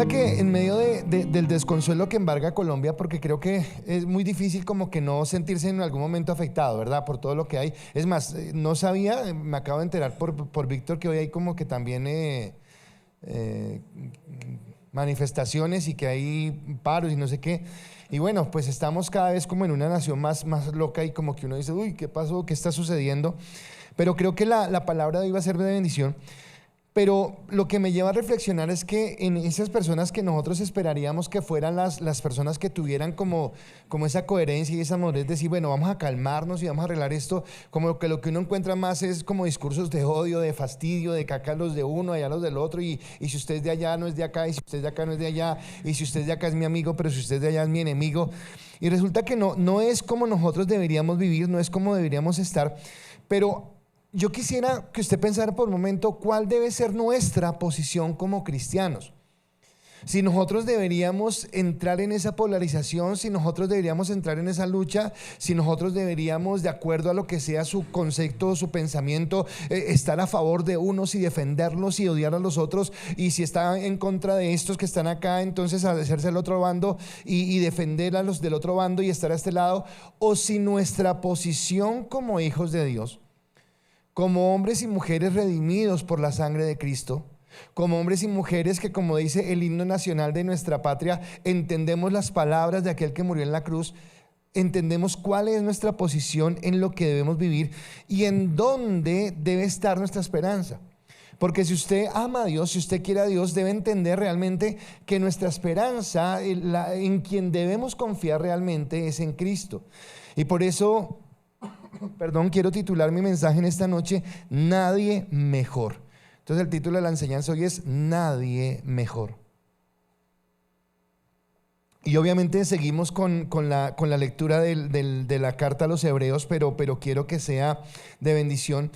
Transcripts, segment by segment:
resulta que en medio del desconsuelo que embarga Colombia, porque creo que es muy difícil como que no sentirse en algún momento afectado, ¿verdad? Por todo lo que hay. Es más, no sabía, me acabo de enterar por Víctor que hoy hay como que también eh, manifestaciones y que hay paros y no sé qué. Y bueno, pues estamos cada vez como en una nación más loca y como que uno dice, uy, ¿qué pasó? ¿Qué está sucediendo? Pero creo que la palabra de hoy va a ser de bendición. Pero lo que me lleva a reflexionar es que en esas personas que nosotros esperaríamos que fueran las personas que tuvieran como esa coherencia y esa madurez de decir, bueno, vamos a calmarnos y vamos a arreglar esto, como que lo que uno encuentra más es como discursos de odio, de fastidio, de que acá los de uno, allá los del otro, y si usted es de allá no es de acá, y si usted es de acá no es de allá, y si usted es de acá es mi amigo, pero si usted es de allá es mi enemigo. Y resulta que no es como nosotros deberíamos vivir, no es como deberíamos estar, pero yo quisiera que usted pensara por un momento cuál debe ser nuestra posición como cristianos. Si nosotros deberíamos entrar en esa polarización, si nosotros deberíamos entrar en esa lucha, si nosotros deberíamos, de acuerdo a lo que sea su concepto, su pensamiento, estar a favor de unos y defenderlos y odiar a los otros, y si está en contra de estos que están acá, entonces hacerse el otro bando y defender a los del otro bando y estar a este lado, o si nuestra posición como hijos de Dios, como hombres y mujeres redimidos por la sangre de Cristo, como hombres y mujeres que, como dice el himno nacional de nuestra patria, entendemos las palabras de aquel que murió en la cruz, entendemos cuál es nuestra posición en lo que debemos vivir y en dónde debe estar nuestra esperanza. Porque si usted ama a Dios, si usted quiere a Dios, debe entender realmente que nuestra esperanza, en quien debemos confiar realmente, es en Cristo. Y por eso, quiero titular mi mensaje en esta noche, Nadie Mejor. Entonces el título de la enseñanza hoy es Nadie Mejor. Y obviamente seguimos con la lectura de la carta a los Hebreos, pero quiero que sea de bendición.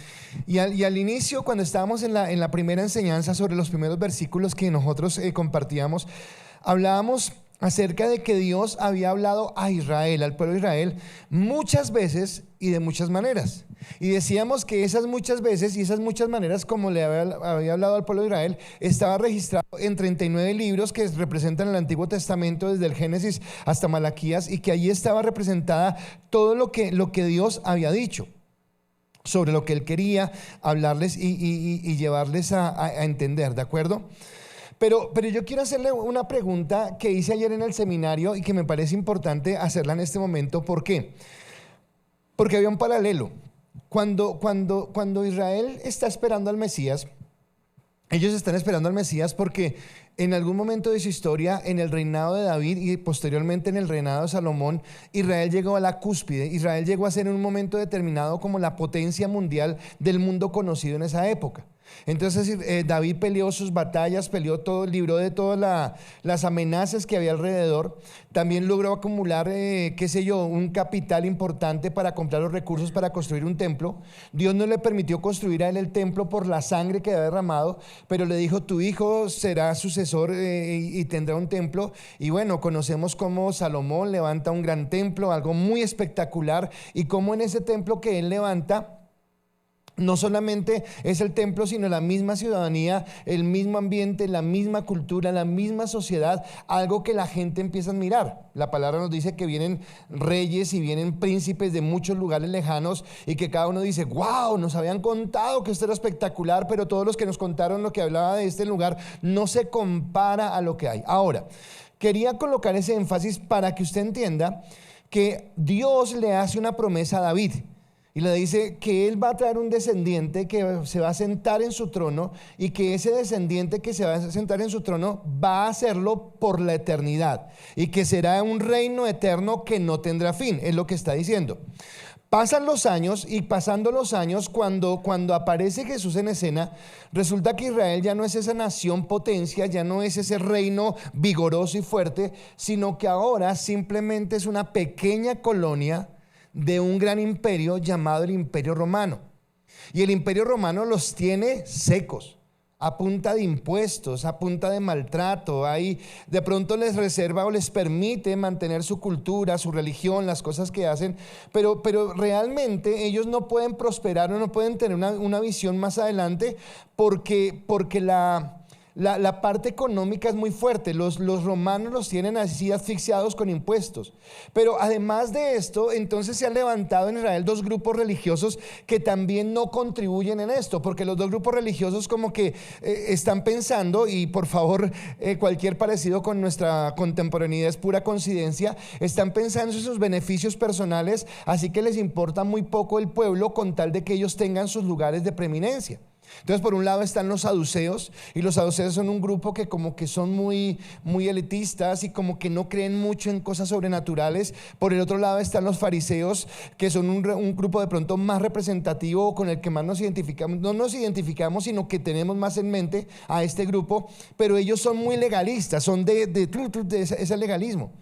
Y al inicio, cuando estábamos en la primera enseñanza sobre los primeros versículos que nosotros compartíamos, hablábamos acerca de que Dios había hablado a Israel, al pueblo de Israel, muchas veces y de muchas maneras. Y decíamos que esas muchas veces y esas muchas maneras, como le había hablado al pueblo de Israel, estaba registrado en 39 libros que representan el Antiguo Testamento desde el Génesis hasta Malaquías, y que allí estaba representada todo lo que Dios había dicho sobre lo que Él quería hablarles y llevarles a entender, ¿de acuerdo? Pero yo quiero hacerle una pregunta que hice ayer en el seminario y que me parece importante hacerla en este momento. ¿Por qué? Porque había un paralelo. Cuando Israel está esperando al Mesías, ellos están esperando al Mesías porque en algún momento de su historia, en el reinado de David y posteriormente en el reinado de Salomón, Israel llegó a la cúspide. Israel llegó a ser en un momento determinado como la potencia mundial del mundo conocido en esa época. Entonces David peleó sus batallas, libró de todas las amenazas que había alrededor. También logró acumular, un capital importante para comprar los recursos para construir un templo. Dios no le permitió construir a él el templo por la sangre que había derramado, pero le dijo: tu hijo será sucesor y tendrá un templo. Y bueno, conocemos cómo Salomón levanta un gran templo, algo muy espectacular, y cómo en ese templo que él levanta, no solamente es el templo, sino la misma ciudadanía, el mismo ambiente, la misma cultura, la misma sociedad, algo que la gente empieza a admirar. La palabra nos dice que vienen reyes y vienen príncipes de muchos lugares lejanos y que cada uno dice: wow, nos habían contado que esto era espectacular, pero todos los que nos contaron lo que hablaba de este lugar no se compara a lo que hay. Ahora, quería colocar ese énfasis para que usted entienda que Dios le hace una promesa a David. Y le dice que él va a traer un descendiente que se va a sentar en su trono, y que ese descendiente que se va a sentar en su trono va a hacerlo por la eternidad, y que será un reino eterno que no tendrá fin, es lo que está diciendo. Pasan los años, y pasando los años, cuando aparece Jesús en escena, resulta que Israel ya no es esa nación potencia, ya no es ese reino vigoroso y fuerte, sino que ahora simplemente es una pequeña colonia de un gran imperio llamado el Imperio Romano. Y el Imperio Romano los tiene secos, a punta de impuestos, a punta de maltrato. Ahí de pronto les reserva o les permite mantener su cultura, su religión, las cosas que hacen, pero realmente ellos no pueden prosperar o no pueden tener una visión más adelante porque la parte económica es muy fuerte. Los romanos los tienen así asfixiados con impuestos. Pero además de esto, entonces se han levantado en Israel dos grupos religiosos que también no contribuyen en esto, porque los dos grupos religiosos como que están pensando, y por favor, cualquier parecido con nuestra contemporaneidad es pura coincidencia, están pensando en sus beneficios personales, así que les importa muy poco el pueblo con tal de que ellos tengan sus lugares de preeminencia. Entonces, por un lado están los saduceos, y los saduceos son un grupo que como que son muy elitistas y como que no creen mucho en cosas sobrenaturales. Por el otro lado están los fariseos, que son un grupo de pronto más representativo, con el que más nos identificamos. No nos identificamos, sino que tenemos más en mente a este grupo, pero ellos son muy legalistas, son de ese legalismo.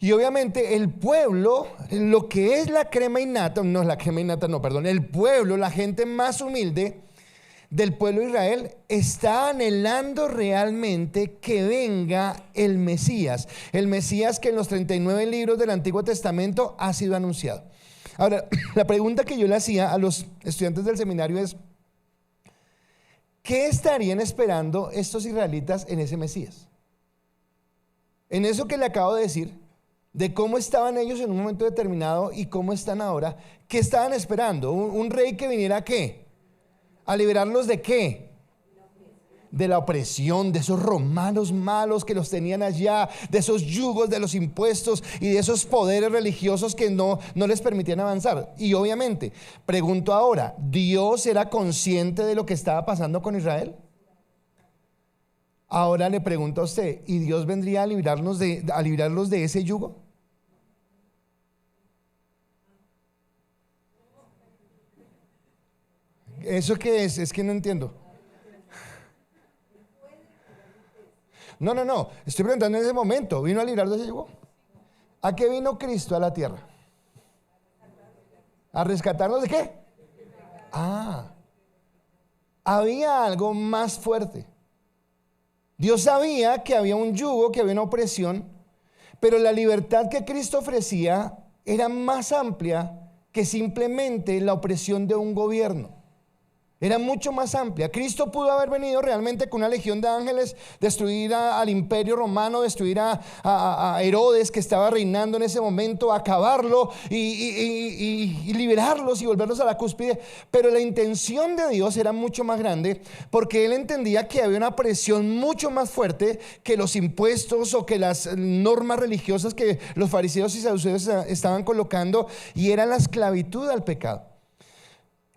Y obviamente el pueblo, lo que es la crema innata, el pueblo, la gente más humilde del pueblo de Israel, está anhelando realmente que venga el Mesías que en los 39 libros del Antiguo Testamento ha sido anunciado. Ahora, la pregunta que yo le hacía a los estudiantes del seminario es: ¿qué estarían esperando estos israelitas en ese Mesías? En eso que le acabo de decir, de cómo estaban ellos en un momento determinado y cómo están ahora. ¿Qué estaban esperando? ¿Un rey que viniera a qué? ¿A liberarlos de qué? De la opresión, de esos romanos malos que los tenían allá, de esos yugos, de los impuestos y de esos poderes religiosos que no les permitían avanzar. Y obviamente, pregunto ahora, ¿Dios era consciente de lo que estaba pasando con Israel? Ahora le pregunto a usted, ¿y Dios vendría a librarlos de ese yugo? ¿Eso qué es? Es que no entiendo. No. Estoy preguntando en ese momento. ¿Vino a librar de ese yugo? ¿A qué vino Cristo a la tierra? ¿A rescatarnos de qué? Había algo más fuerte. Dios sabía que había un yugo, que había una opresión, pero la libertad que Cristo ofrecía era más amplia que simplemente la opresión de un gobierno. Era mucho más amplia. Cristo pudo haber venido realmente con una legión de ángeles, destruir al imperio romano, destruir a Herodes, que estaba reinando en ese momento, acabarlo y liberarlos y volverlos a la cúspide. Pero la intención de Dios era mucho más grande, porque Él entendía que había una presión mucho más fuerte que los impuestos o que las normas religiosas que los fariseos y saduceos estaban colocando, y era la esclavitud al pecado.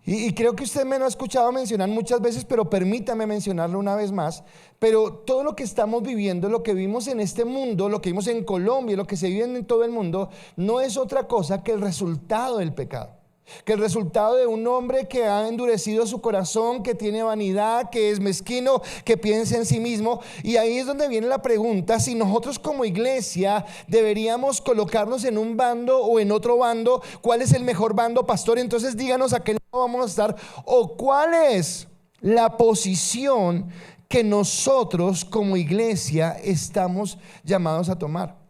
Y creo que usted me lo ha escuchado mencionar muchas veces, pero permítame mencionarlo una vez más. Pero todo lo que estamos viviendo, lo que vimos en este mundo, lo que vimos en Colombia, lo que se vive en todo el mundo, no es otra cosa que el resultado del pecado. Que el resultado de un hombre que ha endurecido su corazón, que tiene vanidad, que es mezquino, que piensa en sí mismo. Y ahí es donde viene la pregunta: si nosotros como iglesia deberíamos colocarnos en un bando o en otro bando. ¿Cuál es el mejor bando, pastor? Entonces díganos a qué lado vamos a estar, o cuál es la posición que nosotros como iglesia estamos llamados a tomar.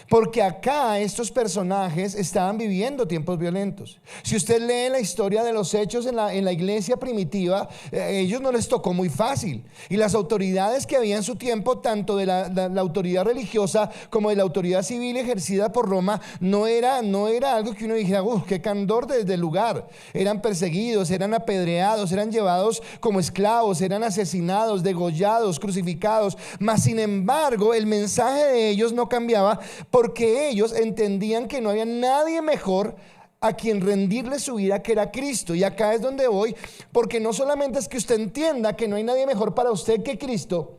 Porque acá estos personajes estaban viviendo tiempos violentos. Si usted lee la historia de los hechos en la iglesia primitiva, ellos no les tocó muy fácil. Y las autoridades que había en su tiempo, tanto de la autoridad religiosa como de la autoridad civil ejercida por Roma, no era algo que uno dijera: qué candor desde el lugar. Eran perseguidos, eran apedreados, eran llevados como esclavos, eran asesinados, degollados, crucificados. Mas sin embargo, el mensaje de ellos no cambiaba, porque ellos entendían que no había nadie mejor a quien rendirle su vida, que era Cristo. Y acá es donde voy, porque no solamente es que usted entienda que no hay nadie mejor para usted que Cristo,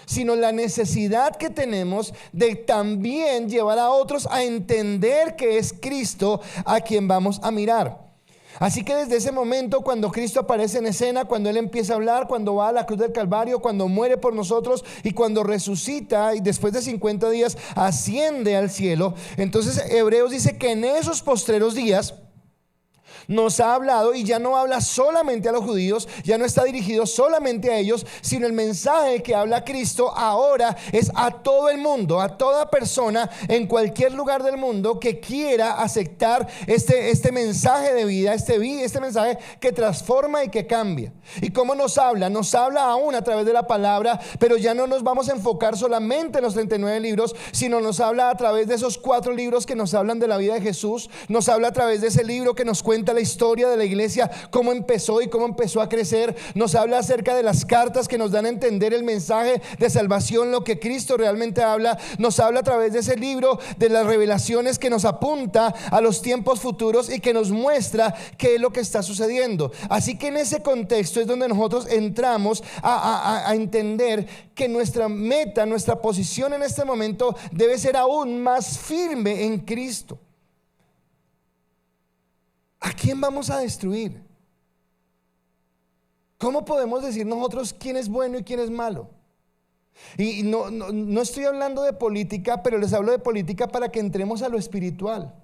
sino la necesidad que tenemos de también llevar a otros a entender que es Cristo a quien vamos a mirar. Así que desde ese momento, cuando Cristo aparece en escena, cuando Él empieza a hablar, cuando va a la cruz del Calvario, cuando muere por nosotros y cuando resucita y después de 50 días asciende al cielo, entonces Hebreos dice que en esos postreros días nos ha hablado y ya no habla solamente a los judíos, ya no está dirigido solamente a ellos, sino el mensaje que habla Cristo ahora es a todo el mundo, a toda persona en cualquier lugar del mundo que quiera aceptar este mensaje de vida, este mensaje que transforma y que cambia. ¿Y cómo nos habla? Nos habla aún a través de la palabra, pero ya no nos vamos a enfocar solamente en los 39 libros, sino nos habla a través de esos 4 libros que nos hablan de la vida de Jesús. Nos habla a través de ese libro que nos cuenta la historia de la iglesia, cómo empezó y cómo empezó a crecer. Nos habla acerca de las cartas que nos dan a entender el mensaje de salvación, lo que Cristo realmente habla. Nos habla a través de ese libro de las revelaciones que nos apunta a los tiempos futuros y que nos muestra qué es lo que está sucediendo. Así que en ese contexto es donde nosotros entramos a entender que nuestra meta, nuestra posición en este momento debe ser aún más firme en Cristo. ¿A quién vamos a destruir? ¿Cómo podemos decir nosotros quién es bueno y quién es malo? Y no estoy hablando de política, pero les hablo de política para que entremos a lo espiritual.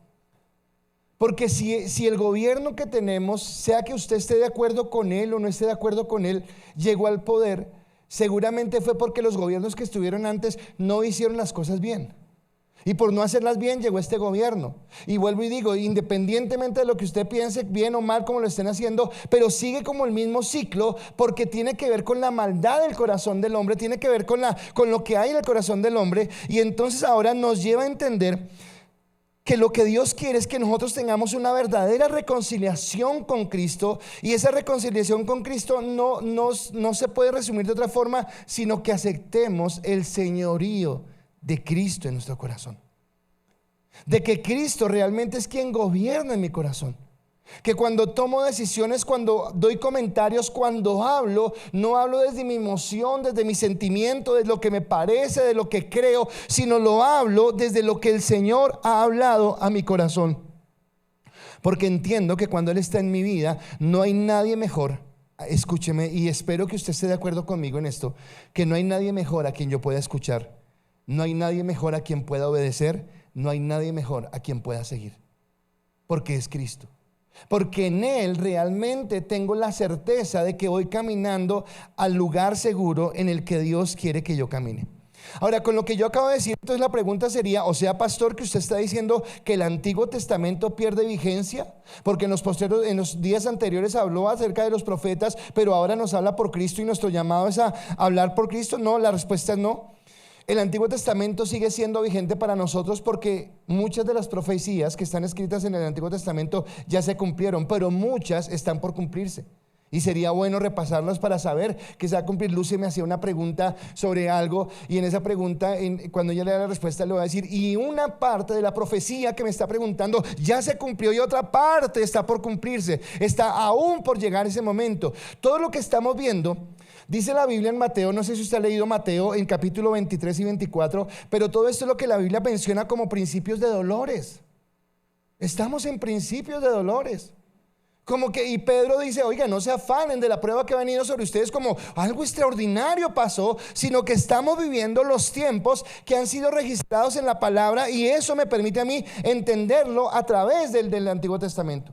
Porque si el gobierno que tenemos, sea que usted esté de acuerdo con él o no esté de acuerdo con él, llegó al poder, seguramente fue porque los gobiernos que estuvieron antes no hicieron las cosas bien. Y por no hacerlas bien llegó este gobierno. Y vuelvo y digo, independientemente de lo que usted piense, bien o mal como lo estén haciendo, pero sigue como el mismo ciclo, porque tiene que ver con la maldad del corazón del hombre, tiene que ver con lo que hay en el corazón del hombre. Y entonces ahora nos lleva a entender que lo que Dios quiere es que nosotros tengamos una verdadera reconciliación con Cristo. Y esa reconciliación con Cristo no se puede resumir de otra forma, sino que aceptemos el señorío de Cristo en nuestro corazón. De que Cristo realmente es quien gobierna en mi corazón. Que cuando tomo decisiones, cuando doy comentarios, cuando hablo, no hablo desde mi emoción, desde mi sentimiento, de lo que me parece, de lo que creo, sino lo hablo desde lo que el Señor ha hablado a mi corazón. Porque entiendo que cuando Él está en mi vida, no hay nadie mejor. Escúcheme, y espero que usted esté de acuerdo conmigo en esto, que no hay nadie mejor a quien yo pueda escuchar. No hay nadie mejor a quien pueda obedecer. No hay nadie mejor a quien pueda seguir. Porque es Cristo. Porque en Él realmente tengo la certeza de que voy caminando al lugar seguro en el que Dios quiere que yo camine. Ahora, con lo que yo acabo de decir, entonces la pregunta sería, o sea, pastor, que usted está diciendo que el Antiguo Testamento pierde vigencia, porque en los días anteriores habló acerca de los profetas, pero ahora nos habla por Cristo y nuestro llamado es a hablar por Cristo. No, la respuesta es no. El Antiguo Testamento sigue siendo vigente para nosotros porque muchas de las profecías que están escritas en el Antiguo Testamento ya se cumplieron, pero muchas están por cumplirse. Y sería bueno repasarlas para saber que se va a cumplir. Lucy me hacía una pregunta sobre algo y en esa pregunta, cuando ella le da la respuesta, le voy a decir, y una parte de la profecía que me está preguntando ya se cumplió y otra parte está por cumplirse, está aún por llegar ese momento. Todo lo que estamos viendo, dice la Biblia en Mateo, no sé si usted ha leído Mateo en capítulo 23 y 24, pero todo esto es lo que la Biblia menciona como principios de dolores. Estamos en principios de dolores. Y Pedro dice, oiga, no se afanen de la prueba que ha venido sobre ustedes como algo extraordinario pasó, sino que estamos viviendo los tiempos que han sido registrados en la palabra, y eso me permite a mí entenderlo a través del Antiguo Testamento.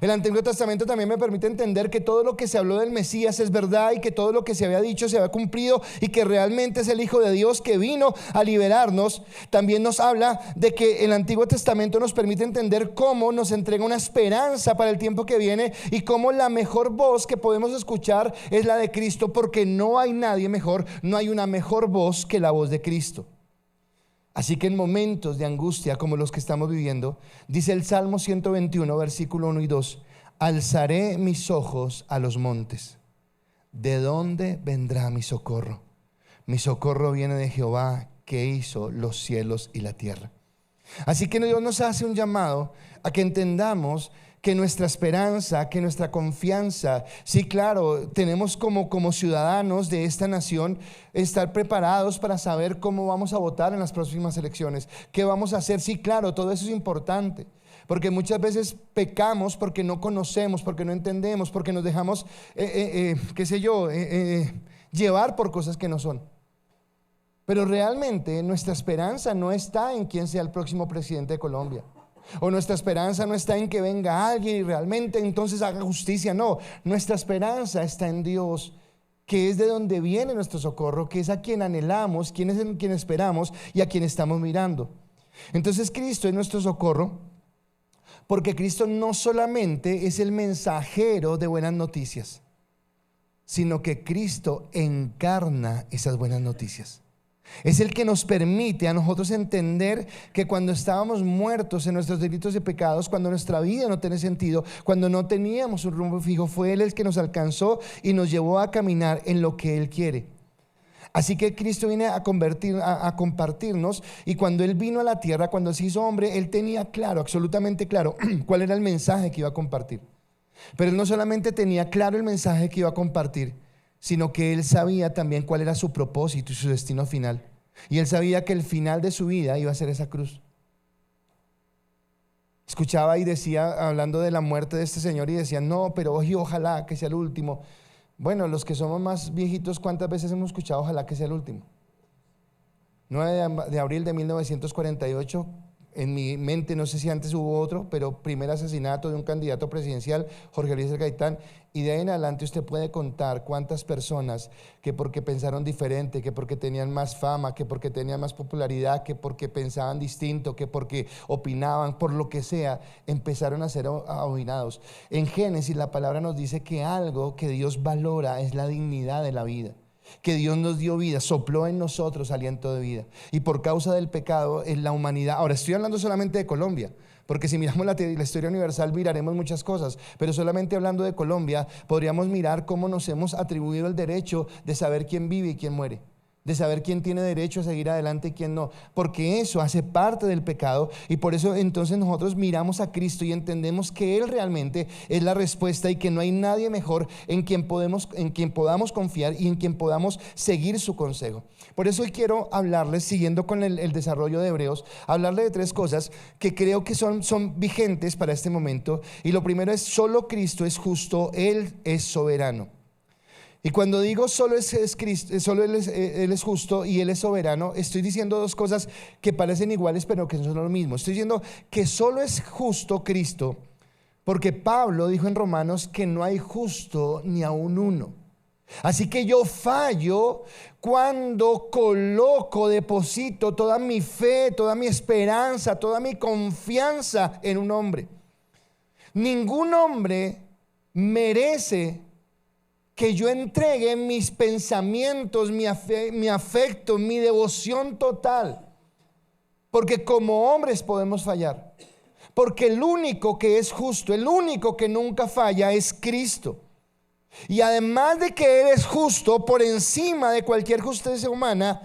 El Antiguo Testamento también me permite entender que todo lo que se habló del Mesías es verdad, y que todo lo que se había dicho se había cumplido, y que realmente es el Hijo de Dios que vino a liberarnos. También nos habla de que el Antiguo Testamento nos permite entender cómo nos entrega una esperanza para el tiempo que viene, y cómo la mejor voz que podemos escuchar es la de Cristo, porque no hay nadie mejor, no hay una mejor voz que la voz de Cristo. Así que en momentos de angustia como los que estamos viviendo, dice el Salmo 121, versículo 1 y 2, alzaré mis ojos a los montes. ¿De dónde vendrá mi socorro? Mi socorro viene de Jehová, que hizo los cielos y la tierra. Así que Dios nos hace un llamado a que entendamos que nuestra esperanza, que nuestra confianza, sí, claro, tenemos como ciudadanos de esta nación estar preparados para saber cómo vamos a votar en las próximas elecciones, qué vamos a hacer. Sí, claro, todo eso es importante, porque muchas veces pecamos porque no conocemos, porque no entendemos, porque nos dejamos, llevar por cosas que no son. Pero realmente nuestra esperanza no está en quién sea el próximo presidente de Colombia. O nuestra esperanza no está en que venga alguien y realmente entonces haga justicia. No, nuestra esperanza está en Dios, que es de donde viene nuestro socorro, que es a quien anhelamos, quien es en quien esperamos y a quien estamos mirando. Entonces Cristo es nuestro socorro, porque Cristo no solamente es el mensajero de buenas noticias, sino que Cristo encarna esas buenas noticias. Es el que nos permite a nosotros entender que cuando estábamos muertos en nuestros delitos y pecados, cuando nuestra vida no tenía sentido, cuando no teníamos un rumbo fijo, fue Él el que nos alcanzó y nos llevó a caminar en lo que Él quiere. Así que Cristo viene a compartirnos, y cuando Él vino a la tierra, cuando se hizo hombre, Él tenía claro, absolutamente claro, cuál era el mensaje que iba a compartir. Pero Él no solamente tenía claro el mensaje que iba a compartir, sino que Él sabía también cuál era su propósito y su destino final. Y Él sabía que el final de su vida iba a ser esa cruz. Escuchaba y decía, hablando de la muerte de este señor, y decía, no, pero ojalá que sea el último. Bueno, los que somos más viejitos, ¿cuántas veces hemos escuchado ojalá que sea el último? 9 de abril de 1948, en mi mente, no sé si antes hubo otro, pero primer asesinato de un candidato presidencial, Jorge Eliezer Gaitán, y de ahí en adelante usted puede contar cuántas personas que porque pensaron diferente, que porque tenían más fama, que porque tenían más popularidad, que porque pensaban distinto, que porque opinaban, por lo que sea, empezaron a ser ahuyentados. En Génesis la palabra nos dice que algo que Dios valora es la dignidad de la vida, que Dios nos dio vida, sopló en nosotros aliento de vida, y por causa del pecado en la humanidad, ahora estoy hablando solamente de Colombia, porque si miramos la historia universal miraremos muchas cosas, pero solamente hablando de Colombia podríamos mirar cómo nos hemos atribuido el derecho de saber quién vive y quién muere, de saber quién tiene derecho a seguir adelante y quién no, porque eso hace parte del pecado. Y por eso entonces nosotros miramos a Cristo y entendemos que Él realmente es la respuesta, y que no hay nadie mejor en quien podamos confiar y en quien podamos seguir su consejo. Por eso hoy quiero hablarles, siguiendo con el desarrollo de Hebreos, hablarles de 3 cosas que creo que son vigentes para este momento. Y lo primero es: solo Cristo es justo, Él es soberano. Y cuando digo solo Cristo, solo Él es justo y Él es soberano, estoy diciendo 2 cosas que parecen iguales pero que no son lo mismo. Estoy diciendo que solo es justo Cristo porque Pablo dijo en Romanos que no hay justo ni aun uno. Así que yo fallo cuando deposito toda mi fe, toda mi esperanza, toda mi confianza en un hombre. Ningún hombre merece que yo entregue mis pensamientos, mi afecto, mi devoción total, porque como hombres podemos fallar, porque el único que es justo, el único que nunca falla es Cristo. Y además de que Él es justo, por encima de cualquier justicia humana,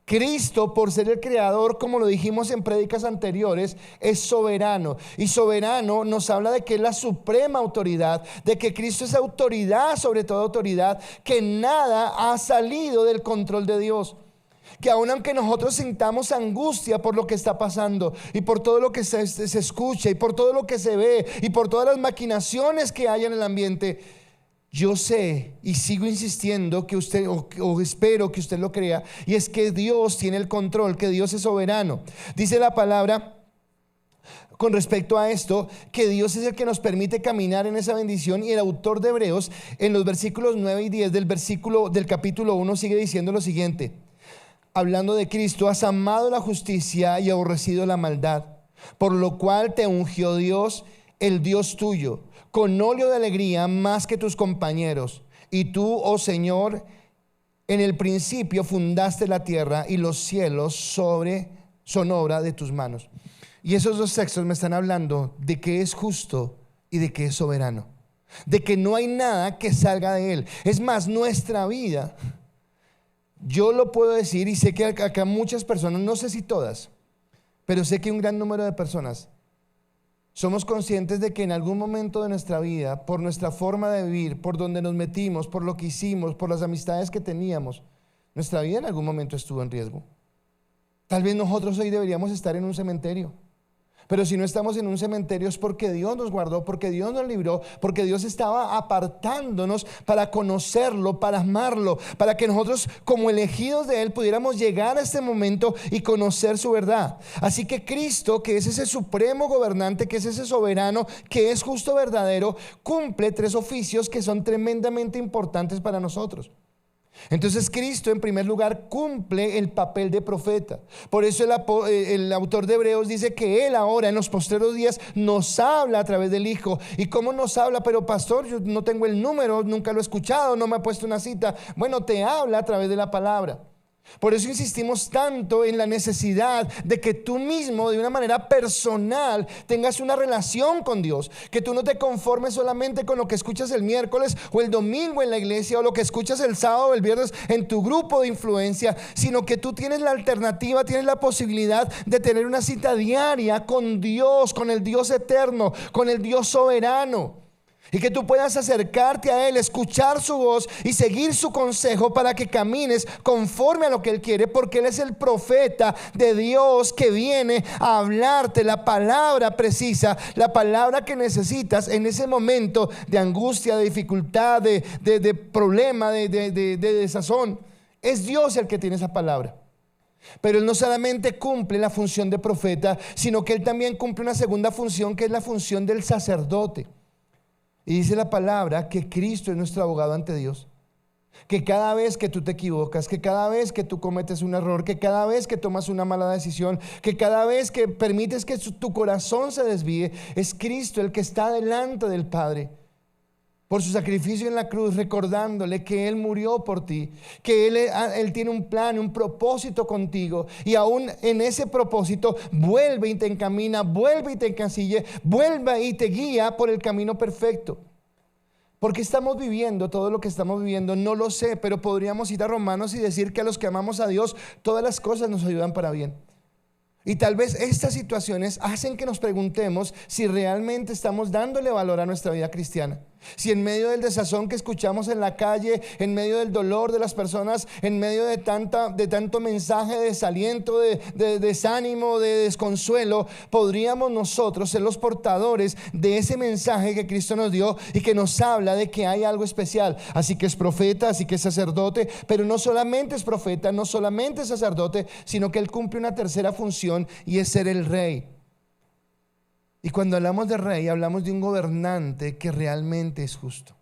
Cristo, por ser el creador, como lo dijimos en prédicas anteriores, es soberano. Y soberano nos habla de que es la suprema autoridad, de que Cristo es autoridad sobre toda autoridad, que nada ha salido del control de Dios. Que aun aunque nosotros sintamos angustia por lo que está pasando, y por todo lo que se escucha, y por todo lo que se ve, y por todas las maquinaciones que hay en el ambiente, yo sé y sigo insistiendo que usted, o espero que usted lo crea, y es que Dios tiene el control, que Dios es soberano. Dice la palabra con respecto a esto, que Dios es el que nos permite caminar en esa bendición. Y el autor de Hebreos, en los versículos 9 y 10 del capítulo 1, sigue diciendo lo siguiente, hablando de Cristo: has amado la justicia y aborrecido la maldad, por lo cual te ungió Dios, el Dios tuyo, con óleo de alegría más que tus compañeros. Y tú, oh Señor, en el principio fundaste la tierra, y los cielos son obra de tus manos. Y esos 2 textos me están hablando de que es justo y de que es soberano, de que no hay nada que salga de Él. Es más, nuestra vida, yo lo puedo decir, y sé que acá muchas personas, no sé si todas, pero sé que un gran número de personas somos conscientes de que en algún momento de nuestra vida, por nuestra forma de vivir, por donde nos metimos, por lo que hicimos, por las amistades que teníamos, nuestra vida en algún momento estuvo en riesgo. Tal vez nosotros hoy deberíamos estar en un cementerio. Pero si no estamos en un cementerio es porque Dios nos guardó, porque Dios nos libró, porque Dios estaba apartándonos para conocerlo, para amarlo, para que nosotros como elegidos de Él pudiéramos llegar a este momento y conocer su verdad. Así que Cristo, que es ese supremo gobernante, que es ese soberano, que es justo, verdadero, cumple 3 oficios que son tremendamente importantes para nosotros. Entonces Cristo en primer lugar cumple el papel de profeta. Por eso el autor de Hebreos dice que Él ahora en los postreros días nos habla a través del Hijo. ¿Y cómo nos habla? Pero pastor, yo no tengo el número, nunca lo he escuchado, no me ha puesto una cita. Bueno, te habla a través de la palabra. Por eso insistimos tanto en la necesidad de que tú mismo de una manera personal tengas una relación con Dios, que tú no te conformes solamente con lo que escuchas el miércoles o el domingo en la iglesia, o lo que escuchas el sábado o el viernes en tu grupo de influencia, sino que tú tienes la alternativa, tienes la posibilidad de tener una cita diaria con Dios, con el Dios eterno, con el Dios soberano. Y que tú puedas acercarte a Él, escuchar su voz y seguir su consejo para que camines conforme a lo que Él quiere, porque Él es el profeta de Dios que viene a hablarte la palabra precisa, la palabra que necesitas en ese momento de angustia, de dificultad, de problema, de desazón. Es Dios el que tiene esa palabra. Pero Él no solamente cumple la función de profeta, sino que Él también cumple una segunda función, que es la función del sacerdote. Y dice la palabra que Cristo es nuestro abogado ante Dios. Que cada vez que tú te equivocas, que cada vez que tú cometes un error, que cada vez que tomas una mala decisión, que cada vez que permites que tu corazón se desvíe, es Cristo el que está delante del Padre por su sacrificio en la cruz, recordándole que Él murió por ti, que Él tiene un plan, un propósito contigo, y aún en ese propósito vuelve y te encamina, vuelve y te encasilla, vuelve y te guía por el camino perfecto. ¿Por qué estamos viviendo todo lo que estamos viviendo? No lo sé, pero podríamos ir a Romanos y decir que a los que amamos a Dios todas las cosas nos ayudan para bien. Y tal vez estas situaciones hacen que nos preguntemos si realmente estamos dándole valor a nuestra vida cristiana. Si en medio del desazón que escuchamos en la calle, en medio del dolor de las personas, en medio de tanto mensaje de desaliento, de desánimo, de desconsuelo, podríamos nosotros ser los portadores de ese mensaje que Cristo nos dio y que nos habla de que hay algo especial. Así que es profeta, así que es sacerdote, pero no solamente es profeta, no solamente es sacerdote, sino que Él cumple una tercera función, y es ser el rey. Y cuando hablamos de rey, hablamos de un gobernante que realmente es justo.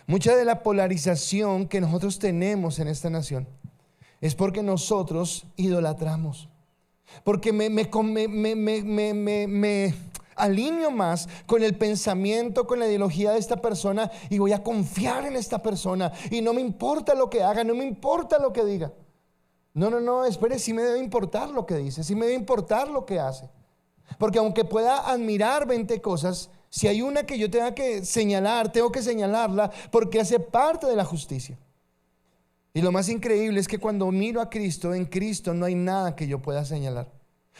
Mucha de la polarización que nosotros tenemos en esta nación es porque nosotros idolatramos. Porque me alineo más con el pensamiento, con la ideología de esta persona, y voy a confiar en esta persona. Y no me importa lo que haga, no me importa lo que diga. No, espere, sí me debe importar lo que dice, sí me debe importar lo que hace. Porque aunque pueda admirar 20 cosas, si hay una que yo tenga que señalar, tengo que señalarla porque hace parte de la justicia. Y lo más increíble es que cuando miro a Cristo, en Cristo no hay nada que yo pueda señalar.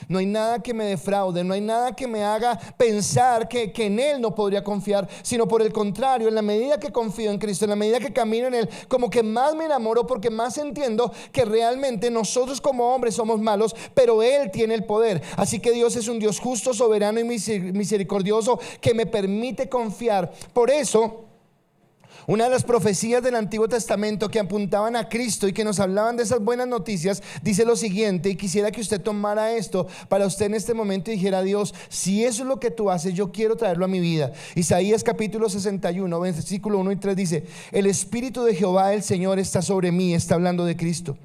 No hay nada que me defraude, no hay nada que me haga pensar que en Él no podría confiar, sino por el contrario, en la medida que confío en Cristo, en la medida que camino en Él, como que más me enamoro, porque más entiendo que realmente nosotros como hombres somos malos, pero Él tiene el poder. Así que Dios es un Dios justo, soberano y misericordioso que me permite confiar. Por eso, una de las profecías del Antiguo Testamento que apuntaban a Cristo y que nos hablaban de esas buenas noticias dice lo siguiente, y quisiera que usted tomara esto para usted en este momento y dijera: Dios, si eso es lo que tú haces, yo quiero traerlo a mi vida. Isaías capítulo 61, versículo 1 y 3 dice: el Espíritu de Jehová el Señor está sobre mí. Está hablando de Cristo.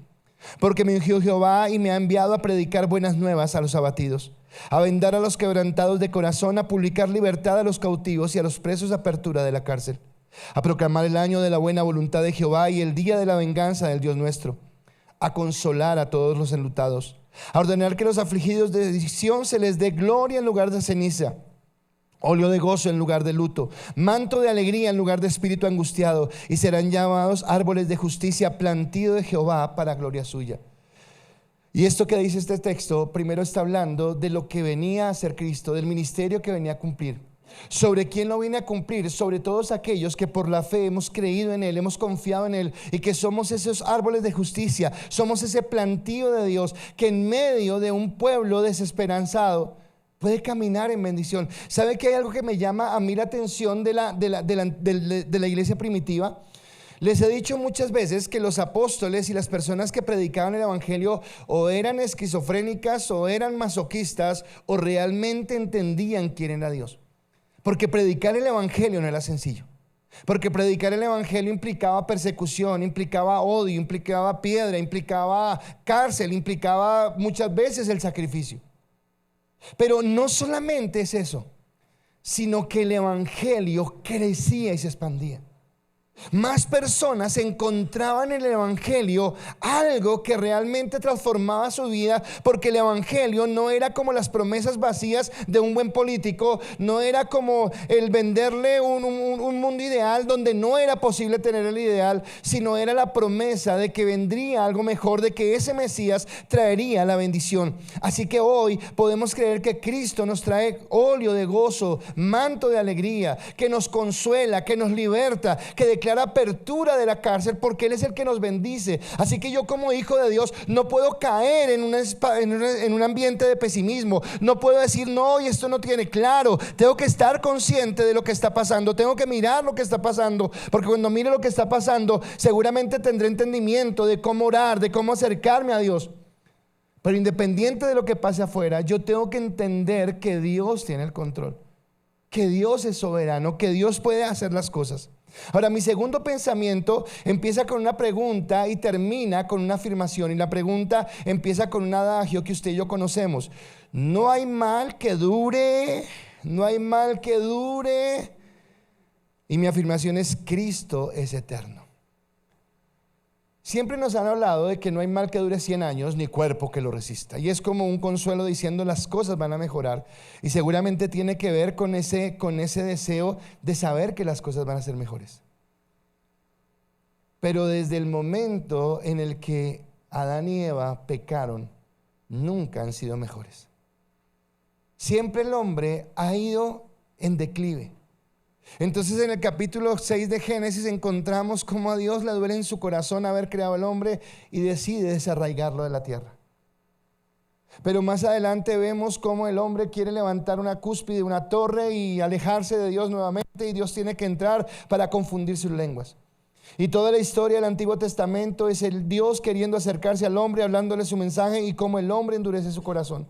Porque me ungió Jehová y me ha enviado a predicar buenas nuevas a los abatidos, a vendar a los quebrantados de corazón, a publicar libertad a los cautivos y a los presos apertura de la cárcel, a proclamar el año de la buena voluntad de Jehová y el día de la venganza del Dios nuestro, a consolar a todos los enlutados, a ordenar que los afligidos de Sión se les dé gloria en lugar de ceniza, óleo de gozo en lugar de luto, manto de alegría en lugar de espíritu angustiado, y serán llamados árboles de justicia, plantío de Jehová para gloria suya. Y esto que dice este texto, primero está hablando de lo que venía a hacer Cristo, del ministerio que venía a cumplir. ¿Sobre quién lo viene a cumplir? Sobre todos aquellos que por la fe hemos creído en Él, hemos confiado en Él, y que somos esos árboles de justicia, somos ese plantío de Dios que en medio de un pueblo desesperanzado puede caminar en bendición. ¿Sabe que hay algo que me llama a mí la atención de la iglesia primitiva? Les he dicho muchas veces que los apóstoles y las personas que predicaban el evangelio o eran esquizofrénicas o eran masoquistas o realmente entendían quién era Dios. Porque predicar el evangelio no era sencillo. Porque predicar el evangelio implicaba persecución, implicaba odio, implicaba piedra, implicaba cárcel, implicaba muchas veces el sacrificio. Pero no solamente es eso, sino que el evangelio crecía y se expandía. Más personas encontraban en el evangelio algo que realmente transformaba su vida, porque el evangelio no era como las promesas vacías de un buen político, no era como el venderle un mundo ideal donde no era posible tener el ideal, sino era la promesa de que vendría algo mejor, de que ese Mesías traería la bendición. Así que hoy podemos creer que Cristo nos trae óleo de gozo, manto de alegría, que nos consuela, que nos liberta, que declara apertura de la cárcel, porque Él es el que nos bendice. Así que yo, como hijo de Dios, no puedo caer en un ambiente de pesimismo. No puedo decir no, y esto no tiene claro. Tengo que estar consciente de lo que está pasando, tengo que mirar lo que está pasando, porque cuando mire lo que está pasando seguramente tendré entendimiento de cómo orar, de cómo acercarme a Dios. Pero independiente de lo que pase afuera, yo tengo que entender que Dios tiene el control, que Dios es soberano, que Dios puede hacer las cosas. Ahora, mi segundo pensamiento empieza con una pregunta y termina con una afirmación. Y la pregunta empieza con un adagio que usted y yo conocemos: no hay mal que dure, no hay mal que dure. Y mi afirmación es: Cristo es eterno. Siempre nos han hablado de que no hay mal que dure 100 años, ni cuerpo que lo resista. Y es como un consuelo diciendo las cosas van a mejorar. Y seguramente tiene que ver con ese deseo de saber que las cosas van a ser mejores. Pero desde el momento en el que Adán y Eva pecaron, nunca han sido mejores. Siempre el hombre ha ido en declive. Entonces, en el capítulo 6 de Génesis encontramos cómo a Dios le duele en su corazón haber creado al hombre y decide desarraigarlo de la tierra. Pero más adelante vemos cómo el hombre quiere levantar una cúspide, una torre, y alejarse de Dios nuevamente, y Dios tiene que entrar para confundir sus lenguas. Y toda la historia del Antiguo Testamento es el Dios queriendo acercarse al hombre, hablándole su mensaje, y cómo el hombre endurece su corazón.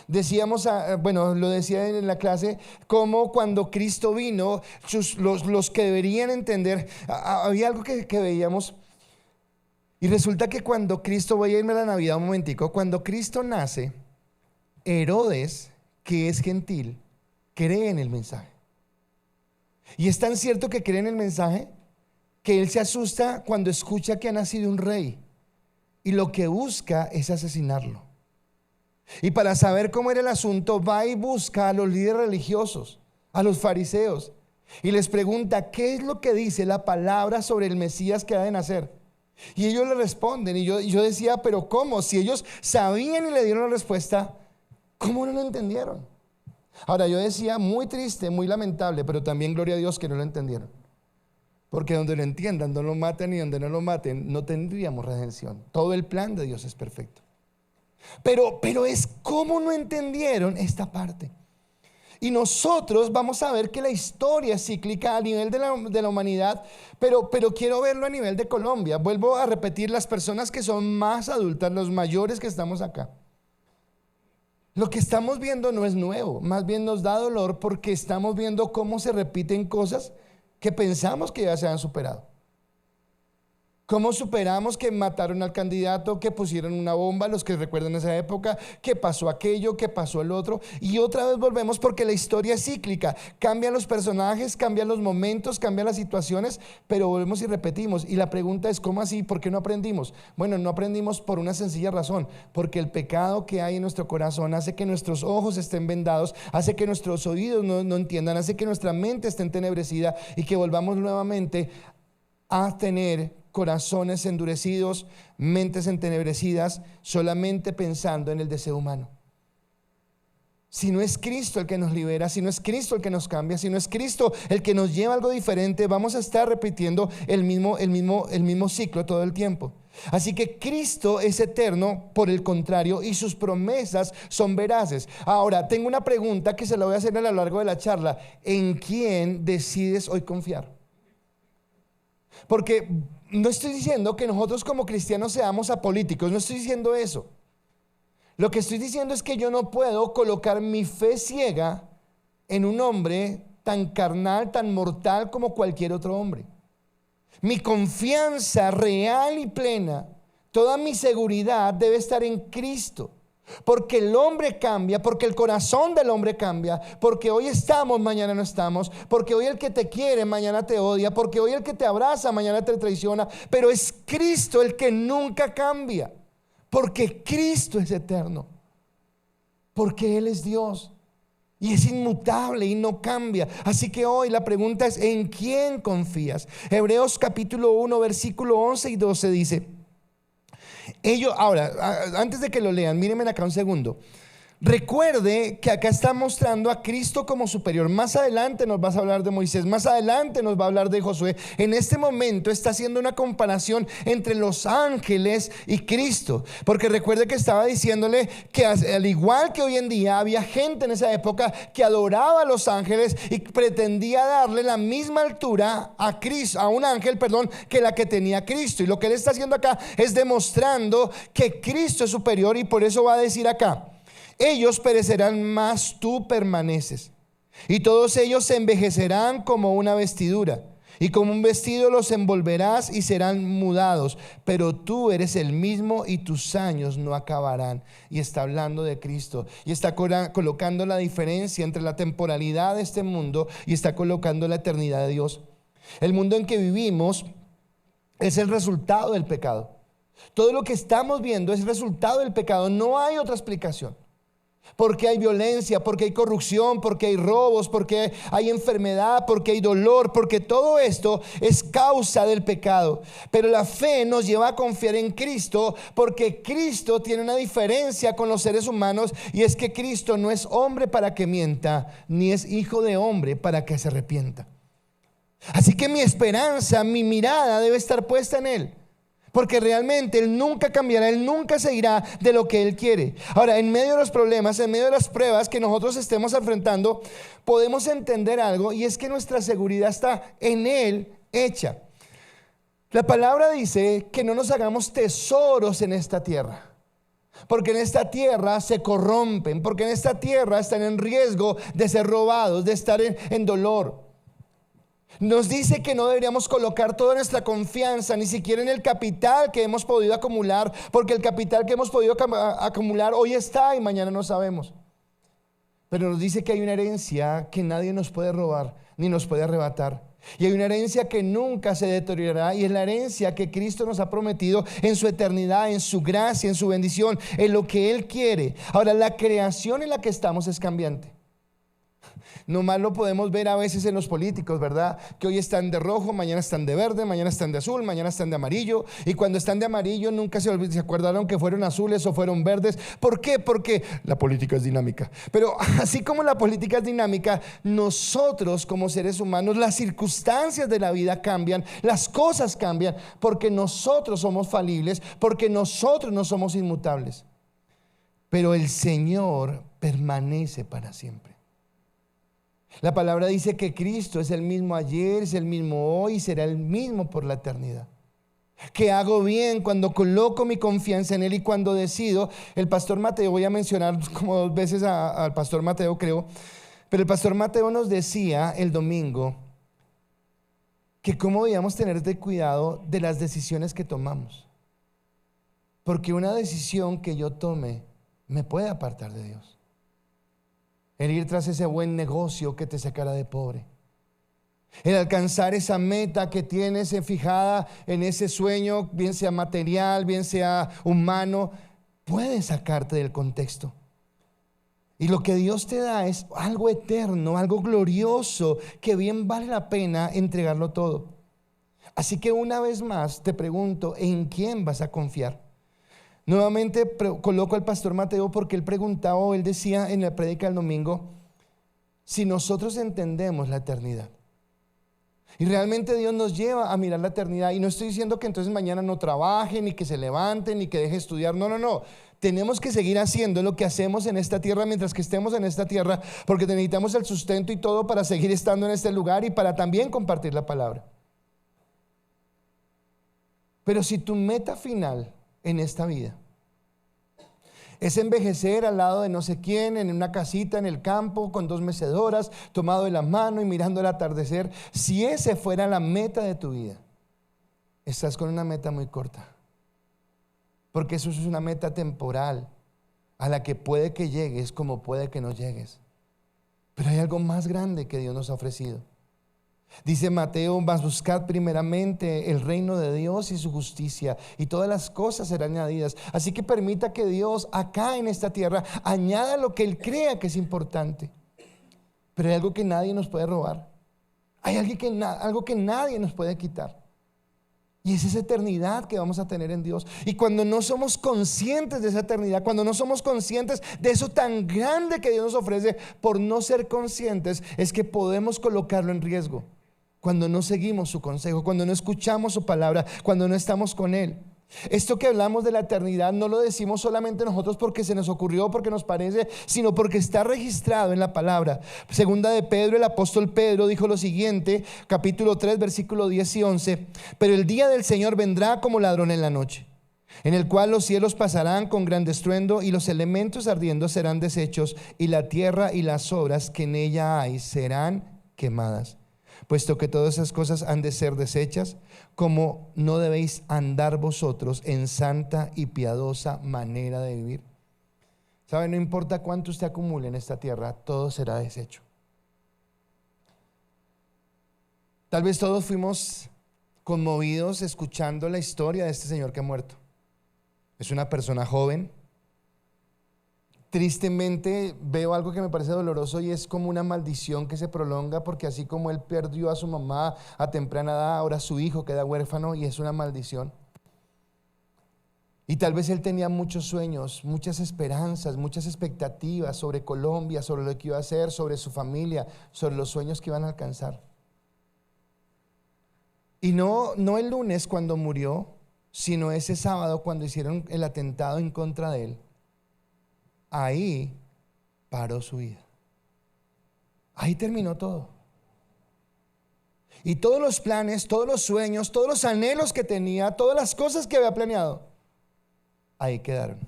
Decíamos, lo decía en la clase, como cuando Cristo vino, los que deberían entender, había algo que veíamos, y resulta que cuando Cristo, voy a irme a la Navidad un momentico, cuando Cristo nace, Herodes, que es gentil, cree en el mensaje. Y es tan cierto que cree en el mensaje que él se asusta cuando escucha que ha nacido un rey, y lo que busca es asesinarlo. Y para saber cómo era el asunto, va y busca a los líderes religiosos, a los fariseos, y les pregunta: ¿qué es lo que dice la palabra sobre el Mesías que ha de nacer? Y ellos le responden, y yo decía: pero ¿cómo? Si ellos sabían y le dieron la respuesta, ¿cómo no lo entendieron? Ahora, yo decía: muy triste, muy lamentable, pero también gloria a Dios que no lo entendieron. Porque donde lo entiendan, no lo maten, y donde no lo maten, no tendríamos redención. Todo el plan de Dios es perfecto. Pero es como no entendieron esta parte. Y nosotros vamos a ver que la historia es cíclica a nivel de la humanidad, pero quiero verlo a nivel de Colombia. Vuelvo a repetir: las personas que son más adultas, los mayores que estamos acá, lo que estamos viendo no es nuevo, más bien nos da dolor, porque estamos viendo cómo se repiten cosas que pensamos que ya se han superado. ¿Cómo superamos que mataron al candidato, que pusieron una bomba, los que recuerdan esa época, que pasó aquello, que pasó el otro? Y otra vez volvemos, porque la historia es cíclica. Cambian los personajes, cambian los momentos, cambian las situaciones, pero volvemos y repetimos. Y la pregunta es: ¿cómo así? ¿Por qué no aprendimos? Bueno, no aprendimos por una sencilla razón: porque el pecado que hay en nuestro corazón hace que nuestros ojos estén vendados, hace que nuestros oídos no entiendan, hace que nuestra mente esté entenebrecida, y que volvamos nuevamente a tener corazones endurecidos, mentes entenebrecidas, solamente pensando en el deseo humano. Si no es Cristo el que nos libera, si no es Cristo el que nos cambia, si no es Cristo el que nos lleva a algo diferente, vamos a estar repitiendo el mismo ciclo todo el tiempo. Así que Cristo es eterno, por el contrario, y sus promesas son veraces. Ahora, tengo una pregunta que se la voy a hacer a lo largo de la charla. ¿En quién decides hoy confiar? Porque no estoy diciendo que nosotros como cristianos seamos apolíticos, no estoy diciendo eso. Lo que estoy diciendo es que yo no puedo colocar mi fe ciega en un hombre tan carnal, tan mortal como cualquier otro hombre. Mi confianza real y plena, toda mi seguridad debe estar en Cristo. Porque el hombre cambia, porque el corazón del hombre cambia, porque hoy estamos, mañana no estamos, porque hoy el que te quiere, mañana te odia, porque hoy el que te abraza, mañana te traiciona, pero es Cristo el que nunca cambia. Porque Cristo es eterno, porque Él es Dios y es inmutable y no cambia. Así que hoy la pregunta es: ¿en quién confías? Hebreos capítulo 1 versículo 11 y 12 dice: ahora, antes de que lo lean, mírenme acá un segundo. Recuerde que acá está mostrando a Cristo como superior. Más adelante nos vas a hablar de Moisés, más adelante nos va a hablar de Josué. En este momento está haciendo una comparación entre los ángeles y Cristo, porque recuerde que estaba diciéndole que al igual que hoy en día había gente en esa época que adoraba a los ángeles y pretendía darle la misma altura a Cristo, a un ángel, que la que tenía Cristo. Y lo que él está haciendo acá es demostrando que Cristo es superior, y por eso va a decir acá: ellos perecerán, mas tú permaneces, y todos ellos se envejecerán como una vestidura, y como un vestido los envolverás y serán mudados, pero tú eres el mismo y tus años no acabarán. Y está hablando de Cristo, y está colocando la diferencia entre la temporalidad de este mundo y está colocando la eternidad de Dios. El mundo en que vivimos es el resultado del pecado. Todo lo que estamos viendo es resultado del pecado, no hay otra explicación. Porque hay violencia, porque hay corrupción, porque hay robos, porque hay enfermedad, porque hay dolor, porque todo esto es causa del pecado. Pero la fe nos lleva a confiar en Cristo, porque Cristo tiene una diferencia con los seres humanos, y es que Cristo no es hombre para que mienta, ni es hijo de hombre para que se arrepienta. Así que mi esperanza, mi mirada debe estar puesta en Él, porque realmente Él nunca cambiará, Él nunca se irá de lo que Él quiere. Ahora, en medio de los problemas, en medio de las pruebas que nosotros estemos enfrentando, podemos entender algo, y es que nuestra seguridad está en Él hecha. La palabra dice que no nos hagamos tesoros en esta tierra, porque en esta tierra se corrompen, porque en esta tierra están en riesgo de ser robados, de estar en dolor. Nos dice que no deberíamos colocar toda nuestra confianza ni siquiera en el capital que hemos podido acumular, porque el capital que hemos podido acumular hoy está y mañana no sabemos. Pero nos dice que hay una herencia que nadie nos puede robar ni nos puede arrebatar, y hay una herencia que nunca se deteriorará, y es la herencia que Cristo nos ha prometido en su eternidad, en su gracia, en su bendición, en lo que Él quiere. Ahora, la creación en la que estamos es cambiante. Nomás lo podemos ver a veces en los políticos, ¿verdad? Que hoy están de rojo, mañana están de verde, mañana están de azul, mañana están de amarillo. Y cuando están de amarillo nunca se acordaron que fueron azules o fueron verdes. ¿Por qué? Porque la política es dinámica. Pero así como la política es dinámica, nosotros como seres humanos, las circunstancias de la vida cambian, las cosas cambian, porque nosotros somos falibles, porque nosotros no somos inmutables. Pero el Señor permanece para siempre. La palabra dice que Cristo es el mismo ayer, es el mismo hoy y será el mismo por la eternidad. Que hago bien cuando coloco mi confianza en Él y cuando decido. El pastor Mateo, voy a mencionar como 2 veces al pastor Mateo, creo, pero el pastor Mateo nos decía el domingo que cómo debíamos tener de cuidado de las decisiones que tomamos, porque una decisión que yo tome me puede apartar de Dios. El ir tras ese buen negocio que te sacará de pobre, el alcanzar esa meta que tienes fijada en ese sueño, bien sea material, bien sea humano, puede sacarte del contexto. Y lo que Dios te da es algo eterno, algo glorioso, que bien vale la pena entregarlo todo. Así que una vez más te pregunto, ¿en quién vas a confiar? Nuevamente coloco al pastor Mateo porque él preguntaba, o él decía en la prédica del domingo, si nosotros entendemos la eternidad. Y realmente Dios nos lleva a mirar la eternidad. Y no estoy diciendo que entonces mañana no trabaje, ni que se levante, ni que deje de estudiar. No, no, no. Tenemos que seguir haciendo lo que hacemos en esta tierra mientras que estemos en esta tierra, porque necesitamos el sustento y todo para seguir estando en este lugar y para también compartir la palabra. Pero si tu meta final en esta vida es envejecer al lado de no sé quién, en una casita en el campo, con 2 mecedoras, tomado de la mano y mirando el atardecer, si ese fuera la meta de tu vida, estás con una meta muy corta. Porque eso es una meta temporal, a la que puede que llegues como puede que no llegues. Pero hay algo más grande que Dios nos ha ofrecido. Dice Mateo, mas buscad primeramente el reino de Dios y su justicia, y todas las cosas serán añadidas. Así que permita que Dios acá en esta tierra añada lo que Él crea que es importante. Pero hay algo que nadie nos puede robar. Hay algo que nadie nos puede quitar. Y es esa eternidad que vamos a tener en Dios. Y cuando no somos conscientes de esa eternidad, cuando no somos conscientes de eso tan grande que Dios nos ofrece, por no ser conscientes es que podemos colocarlo en riesgo. Cuando no seguimos su consejo, cuando no escuchamos su palabra, cuando no estamos con Él. Esto que hablamos de la eternidad no lo decimos solamente nosotros porque se nos ocurrió, porque nos parece, sino porque está registrado en la palabra. Segunda de Pedro, el apóstol Pedro dijo lo siguiente, capítulo 3, versículo 10 y 11: pero el día del Señor vendrá como ladrón en la noche, en el cual los cielos pasarán con gran estruendo y los elementos ardiendo serán deshechos, y la tierra y las obras que en ella hay serán quemadas. Puesto que todas esas cosas han de ser deshechas, como no debéis andar vosotros en santa y piadosa manera de vivir. ¿Sabe? No importa cuánto usted acumule en esta tierra, todo será deshecho. Tal vez todos fuimos conmovidos escuchando la historia de este señor que ha muerto. Es una persona joven. Tristemente veo algo que me parece doloroso, y es como una maldición que se prolonga, porque así como él perdió a su mamá a temprana edad, ahora su hijo queda huérfano y es una maldición. Y tal vez él tenía muchos sueños, muchas esperanzas, muchas expectativas sobre Colombia, sobre lo que iba a hacer, sobre su familia, sobre los sueños que iban a alcanzar. Y no el lunes cuando murió, sino ese sábado cuando hicieron el atentado en contra de él. Ahí paró su vida. Ahí terminó todo. Y todos los planes, todos los sueños, todos los anhelos que tenía, todas las cosas que había planeado, ahí quedaron.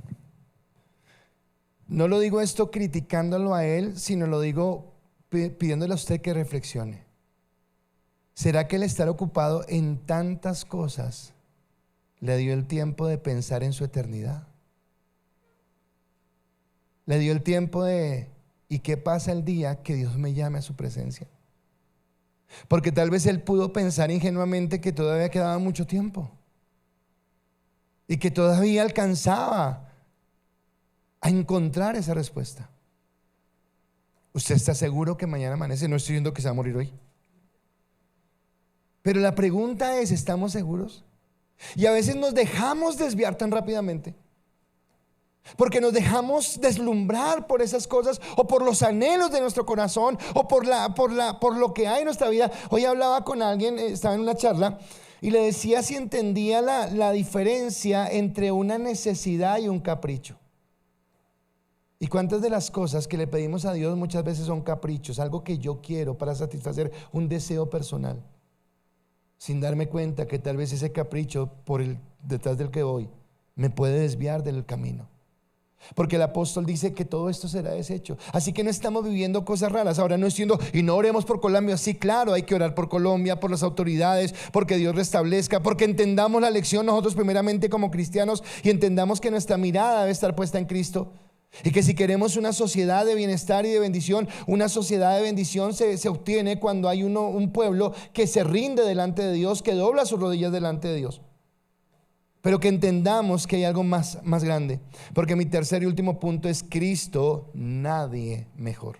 No lo digo esto criticándolo a él, sino lo digo pidiéndole a usted que reflexione. ¿Será que el estar ocupado en tantas cosas le dio el tiempo de pensar en su eternidad? Le dio el tiempo de, ¿y qué pasa el día que Dios me llame a su presencia? Porque tal vez él pudo pensar ingenuamente que todavía quedaba mucho tiempo y que todavía alcanzaba a encontrar esa respuesta. ¿Usted está seguro que mañana amanece? No estoy diciendo que se va a morir hoy, pero la pregunta es, ¿estamos seguros? Y a veces nos dejamos desviar tan rápidamente, porque nos dejamos deslumbrar por esas cosas, o por los anhelos de nuestro corazón, o por lo que hay en nuestra vida. Hoy hablaba con alguien, estaba en una charla, y le decía si entendía la diferencia entre una necesidad y un capricho. Y cuántas de las cosas que le pedimos a Dios muchas veces son caprichos, algo que yo quiero para satisfacer un deseo personal, sin darme cuenta que tal vez ese capricho detrás del que voy me puede desviar del camino. Porque el apóstol dice que todo esto será deshecho. Así que no estamos viviendo cosas raras. Ahora no estoy diciendo, y no oremos por Colombia. Sí, claro, hay que orar por Colombia, por las autoridades, porque Dios restablezca, porque entendamos la lección nosotros primeramente como cristianos, y entendamos que nuestra mirada debe estar puesta en Cristo. Y que si queremos una sociedad de bienestar y de bendición, una sociedad de bendición se obtiene cuando hay un pueblo que se rinde delante de Dios, que dobla sus rodillas delante de Dios. Pero que entendamos que hay algo más grande. Porque mi tercer y último punto es Cristo, nadie mejor.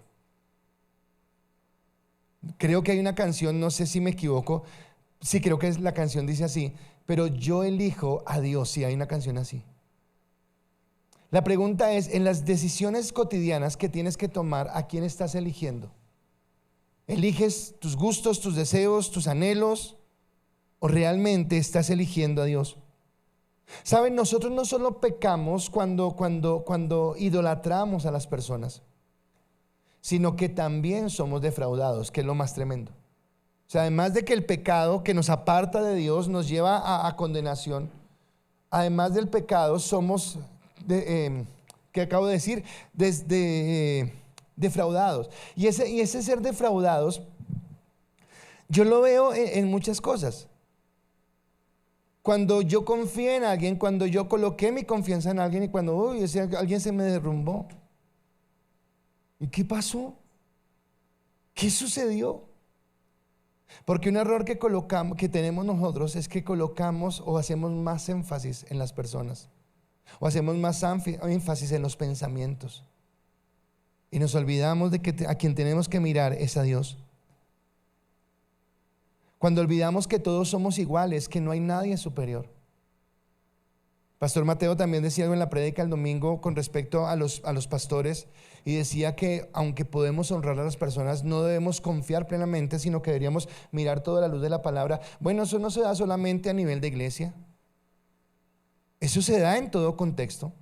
Creo que hay una canción, no sé si me equivoco, sí, creo que la canción dice así: pero yo elijo a Dios. Sí, hay una canción así. La pregunta es, en las decisiones cotidianas que tienes que tomar, ¿a quién estás eligiendo? ¿Eliges tus gustos, tus deseos, tus anhelos? ¿O realmente estás eligiendo a Dios? Saben, nosotros no solo pecamos cuando idolatramos a las personas, sino que también somos defraudados, que es lo más tremendo. O sea, además de que el pecado que nos aparta de Dios nos lleva a condenación, además del pecado somos, ¿qué acabo de decir? Defraudados. Y ese ser defraudados, yo lo veo en muchas cosas. Cuando yo confié en alguien, cuando yo coloqué mi confianza en alguien y cuando alguien se me derrumbó. ¿Y qué pasó? ¿Qué sucedió? Porque un error que tenemos nosotros es que colocamos o hacemos más énfasis en las personas, o hacemos más énfasis en los pensamientos, y nos olvidamos de que a quien tenemos que mirar es a Dios. Cuando olvidamos que todos somos iguales, que no hay nadie superior. Pastor Mateo también decía algo en la prédica el domingo con respecto a los pastores, y decía que aunque podemos honrar a las personas, no debemos confiar plenamente, sino que deberíamos mirar toda la luz de la palabra. Bueno, eso no se da solamente a nivel de iglesia, eso se da en todo contexto.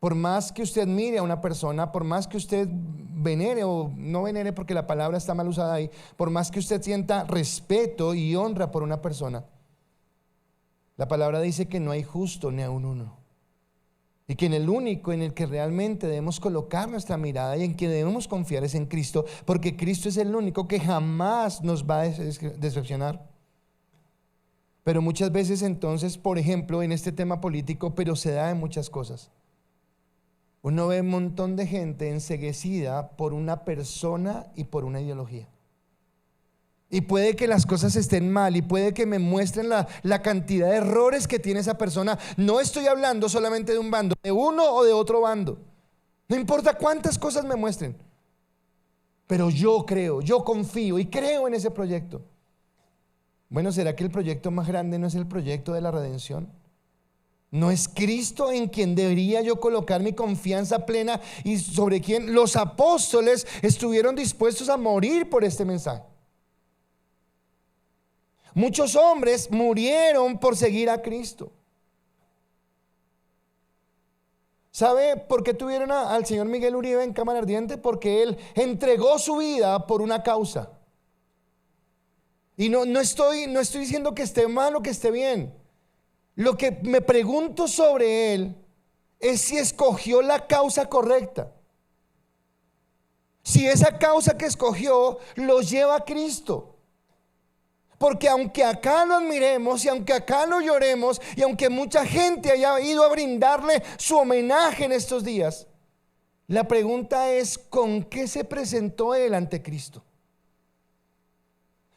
Por más que usted mire a una persona, por más que usted venere o no venere, porque la palabra está mal usada ahí, por más que usted sienta respeto y honra por una persona, la palabra dice que no hay justo ni aun uno, y que en el único en el que realmente debemos colocar nuestra mirada y en que debemos confiar es en Cristo, porque Cristo es el único que jamás nos va a decepcionar. Pero muchas veces entonces, por ejemplo, en este tema político, pero se da en muchas cosas, uno ve un montón de gente enceguecida por una persona y por una ideología. Y puede que las cosas estén mal y puede que me muestren la cantidad de errores que tiene esa persona. No estoy hablando solamente de un bando, de uno o de otro bando. No importa cuántas cosas me muestren, pero yo creo, yo confío y creo en ese proyecto. Bueno, ¿será que el proyecto más grande no es el proyecto de la redención? ¿No es Cristo en quien debería yo colocar mi confianza plena y sobre quien los apóstoles estuvieron dispuestos a morir por este mensaje? Muchos hombres murieron por seguir a Cristo. ¿Sabe por qué tuvieron al señor Miguel Uribe en cámara ardiente? Porque él entregó su vida por una causa. Y no estoy diciendo que esté mal o que esté bien. Lo que me pregunto sobre él es si escogió la causa correcta. Si esa causa que escogió lo lleva a Cristo. Porque aunque acá lo admiremos y aunque acá lo lloremos y aunque mucha gente haya ido a brindarle su homenaje en estos días, la pregunta es: ¿con qué se presentó él ante Cristo?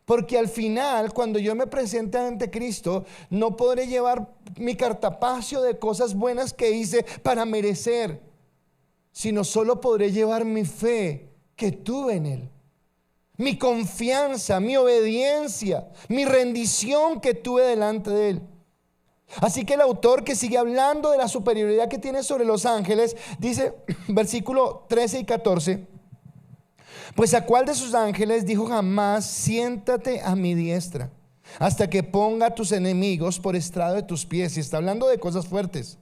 Porque al final, cuando yo me presente ante Cristo, no podré llevar mi cartapacio de cosas buenas que hice para merecer, sino solo podré llevar mi fe que tuve en Él, mi confianza, mi obediencia, mi rendición que tuve delante de Él. Así que el autor, que sigue hablando de la superioridad que tiene sobre los ángeles, dice, versículo 13 y 14: pues a cuál de sus ángeles dijo jamás: siéntate a mi diestra, hasta que ponga a tus enemigos por estrado de tus pies? Y está hablando de cosas fuertes.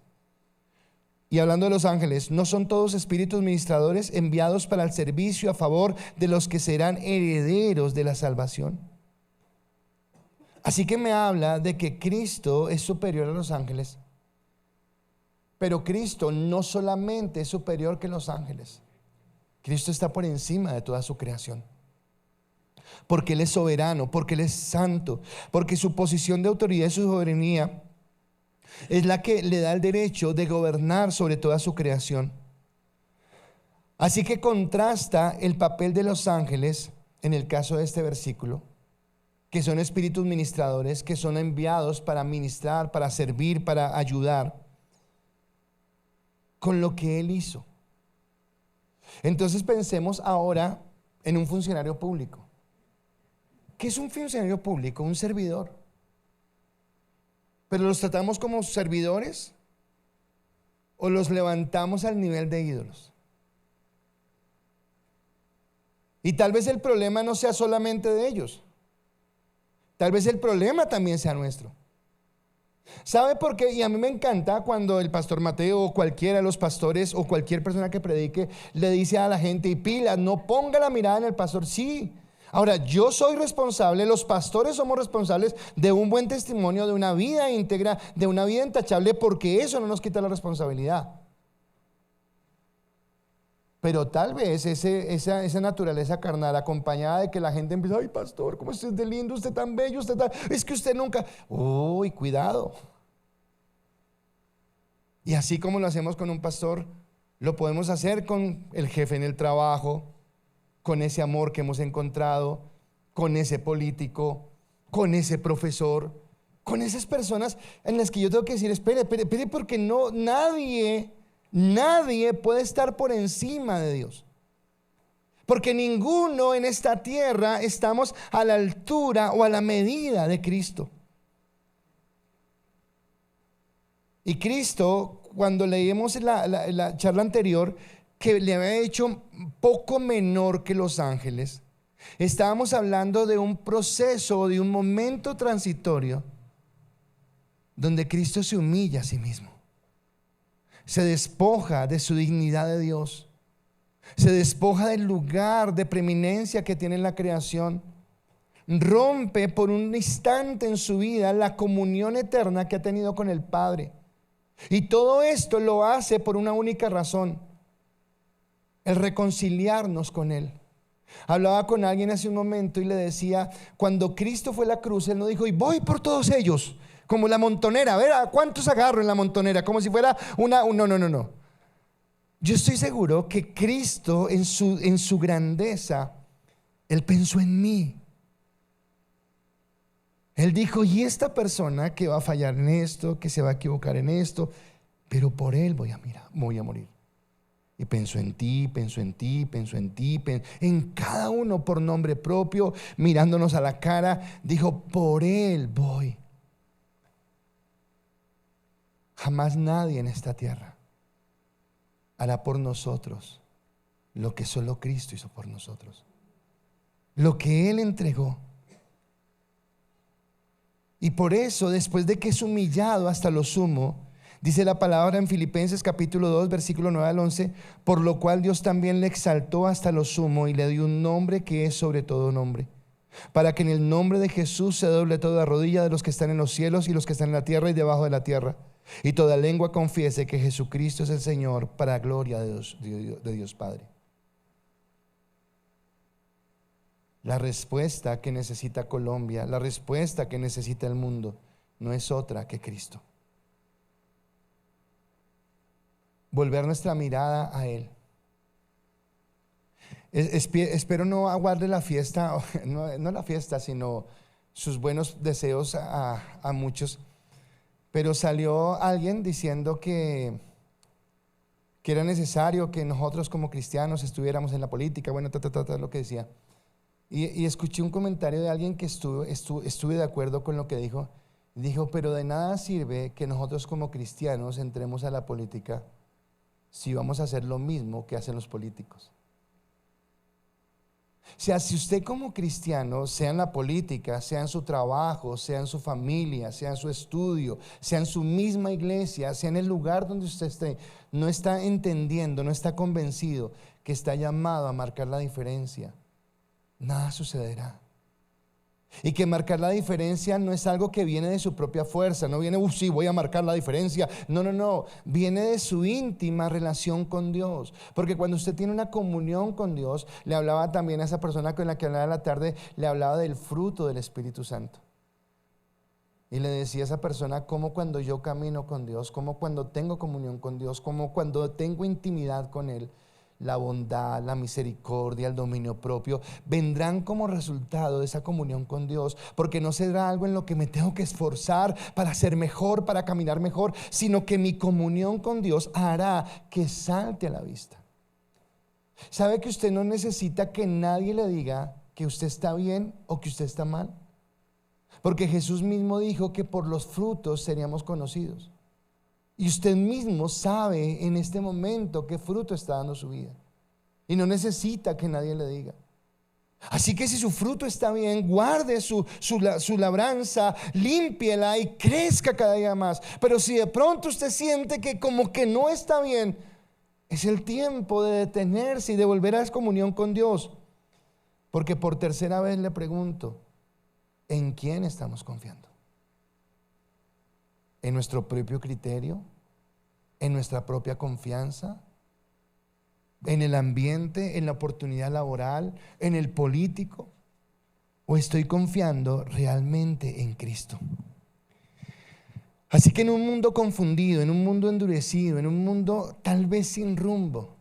Y hablando de los ángeles, ¿no son todos espíritus ministradores enviados para el servicio a favor de los que serán herederos de la salvación? Así que me habla de que Cristo es superior a los ángeles. Pero Cristo no solamente es superior que los ángeles. Cristo está por encima de toda su creación, porque Él es soberano, porque Él es santo, porque su posición de autoridad y su soberanía es la que le da el derecho de gobernar sobre toda su creación. Así que contrasta el papel de los ángeles en el caso de este versículo, que son espíritus ministradores, que son enviados para ministrar, para servir, para ayudar, con lo que Él hizo. Entonces pensemos ahora en un funcionario público. ¿Qué es un funcionario público? Un servidor. Pero los tratamos como servidores. o los levantamos al nivel de ídolos? Y tal vez el problema no sea solamente de ellos. Tal vez el problema también sea nuestro. ¿Sabe por qué? Y a mí me encanta cuando el pastor Mateo o cualquiera de los pastores o cualquier persona que predique le dice a la gente: y pilas, no ponga la mirada en el pastor. Sí. Ahora, yo soy responsable, los pastores somos responsables de un buen testimonio, de una vida íntegra, de una vida intachable, porque eso no nos quita la responsabilidad. Pero tal vez esa naturaleza carnal, acompañada de que la gente empieza: ay, pastor, ¿cómo usted es de lindo, usted tan bello, usted tan... es que usted nunca... Uy, cuidado. Y así como lo hacemos con un pastor, lo podemos hacer con el jefe en el trabajo, con ese amor que hemos encontrado, con ese político, con ese profesor, con esas personas en las que yo tengo que decir: espere, porque no, nadie puede estar por encima de Dios. Porque ninguno en esta tierra estamos a la altura o a la medida de Cristo. Y Cristo, cuando leímos la charla anterior, que le había hecho poco menor que los ángeles, estábamos hablando de un proceso, de un momento transitorio, donde Cristo se humilla a sí mismo. Se despoja de su dignidad de Dios, se despoja del lugar de preeminencia que tiene en la creación, rompe por un instante en su vida la comunión eterna que ha tenido con el Padre, y todo esto lo hace por una única razón: el reconciliarnos con Él. Hablaba con alguien hace un momento y le decía: cuando Cristo fue a la cruz, Él no dijo: y voy por todos ellos, como la montonera, a ver a cuántos agarro en la montonera, como si fuera no. Yo estoy seguro que Cristo en su grandeza, Él pensó en mí. Él dijo: y esta persona que va a fallar en esto, que se va a equivocar en esto, pero por él voy a morir. Y pensó en ti, en cada uno por nombre propio, mirándonos a la cara, dijo: por él voy. Jamás nadie en esta tierra hará por nosotros lo que solo Cristo hizo por nosotros, lo que Él entregó. Y por eso, después de que es humillado hasta lo sumo, dice la palabra en Filipenses capítulo 2 versículo 9 al 11: por lo cual Dios también le exaltó hasta lo sumo y le dio un nombre que es sobre todo nombre, para que en el nombre de Jesús se doble toda rodilla de los que están en los cielos y los que están en la tierra y debajo de la tierra, y toda lengua confiese que Jesucristo es el Señor, para gloria de Dios Padre. La respuesta que necesita Colombia, la respuesta que necesita el mundo, no es otra que Cristo. Volver nuestra mirada a Él. Espero no aguarde la fiesta, no la fiesta, sino sus buenos deseos a muchos. Pero salió alguien diciendo que era necesario que nosotros como cristianos estuviéramos en la política. Bueno, lo que decía. Y escuché un comentario de alguien que estuve de acuerdo con lo que dijo. Dijo: pero de nada sirve que nosotros como cristianos entremos a la política si vamos a hacer lo mismo que hacen los políticos. O sea, si usted como cristiano, sea en la política, sea en su trabajo, sea en su familia, sea en su estudio, sea en su misma iglesia, sea en el lugar donde usted esté, no está entendiendo, no está convencido que está llamado a marcar la diferencia, nada sucederá. Y que marcar la diferencia no es algo que viene de su propia fuerza, no viene: sí, voy a marcar la diferencia. No, viene de su íntima relación con Dios. Porque cuando usted tiene una comunión con Dios, le hablaba también a esa persona con la que hablaba en la tarde, le hablaba del fruto del Espíritu Santo. Y le decía a esa persona cómo cuando yo camino con Dios, cómo cuando tengo comunión con Dios, cómo cuando tengo intimidad con Él, la bondad, la misericordia, el dominio propio vendrán como resultado de esa comunión con Dios, porque no será algo en lo que me tengo que esforzar para ser mejor, para caminar mejor, sino que mi comunión con Dios hará que salte a la vista. ¿Sabe que usted no necesita que nadie le diga que usted está bien o que usted está mal? Porque Jesús mismo dijo que por los frutos seríamos conocidos. Y usted mismo sabe en este momento qué fruto está dando su vida. Y no necesita que nadie le diga. Así que si su fruto está bien, guarde su labranza, límpiela y crezca cada día más. Pero si de pronto usted siente que como que no está bien, es el tiempo de detenerse y de volver a la comunión con Dios. Porque por tercera vez le pregunto, ¿en quién estamos confiando? ¿En nuestro propio criterio? ¿En nuestra propia confianza? ¿En el ambiente? ¿En la oportunidad laboral? ¿En el político? ¿O estoy confiando realmente en Cristo? Así que en un mundo confundido, en un mundo endurecido, en un mundo tal vez sin rumbo,